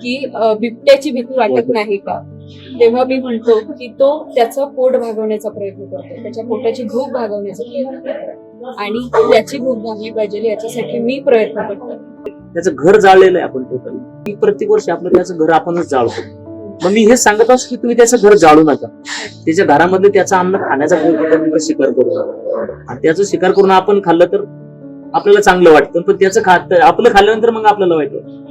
की बिबट्याची भीती वाटत नाही का, तेव्हा मी म्हणतो की तो त्याचं पोट भागवण्याचा प्रयत्न करतो, त्याच्या पोटाची भूक भागवण्याचा प्रयत्न करतो आणि त्याची भूक भागली पाहिजे याच्यासाठी मी प्रयत्न करतो. त्याचं घर जाळलेलं आहे आपण टोटल. प्रत्येक वर्षी आपलं त्याचं घर आपणच जाळतो. मग मी हे सांगत असतो की तुम्ही त्याचं घर जाळू नका. त्याच्या घरामध्ये त्याचं अन्न खाण्याचा प्रयत्न शिकार करू नका. आणि त्याचं शिकार करून आपण खाल्लं तर आपल्याला चांगलं वाटतं, पण त्याचं आपलं खाल्ल्यानंतर मग आपल्याला वाईट वाटतं.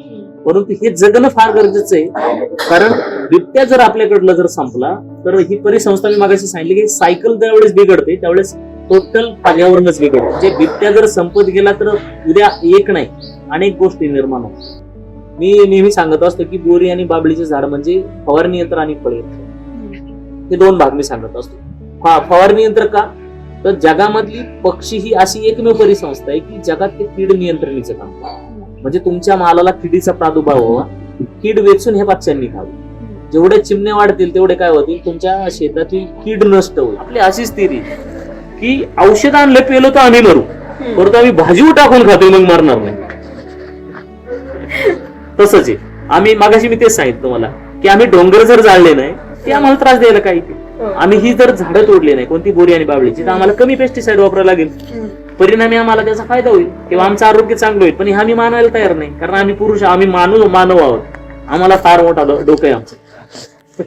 परंतु हे जगणं फार गरजेचं आहे. कारण बिबट्या जर आपल्याकडलं जर संपला तर ही परिसंस्था मी मागाशी सांगितली की सायकल ज्यावेळेस बिघडते त्यावेळेस टोटल पर्यावरणच बिघडते. म्हणजे बिबट्या जर संपत गेला तर उद्या एक नाही अनेक गोष्टी निर्माण होतात. मी नेहमी सांगत असतो की बोरी आणि बाबळीचे झाड म्हणजे फवारणी यंत्र आणि फळ यंत्र, हे दोन भाग मी सांगत असतो. फवारणी यंत्र का, तर जगामधली पक्षी ही अशी एकमेव परिसंस्था आहे की जगात ते कीड नियंत्रणीचं काम करते. म्हणजे तुमच्या मालाला किडीचा प्रादुर्भाव व्हावा, कीड वेचून हे पक्ष्यांनी खावं. जेवढे चिमण्या वाढतील तेवढे काय होतील, तुमच्या शेतातील कीड नष्ट होईल. आपली अशीच थिअरी की औषध आणलं पेलो तर आम्ही मरू, परंतु आम्ही भाजी टाकून खातोय मग मरणार नाही. तसंच आहे. आम्ही मागाशी मी तेच सांगितलं तुम्हाला की आम्ही डोंगर जर जाळले नाही ते आम्हाला त्रास द्यायला काही ते. आम्ही ही जर झाडं तोडली नाही कोणती बोरी आणि बाबळीची तर आम्हाला कमी पेस्टिसाइड वापरायला लागेल. परिणामी आम्हाला त्याचा फायदा होईल किंवा आमचं आरोग्य चांगलं होईल. पण हे आम्ही मानायला तयार नाही, कारण आम्ही पुरुष, आम्ही मानव आहोत. आम्हाला फार मोठा डोकं आहे आमचं.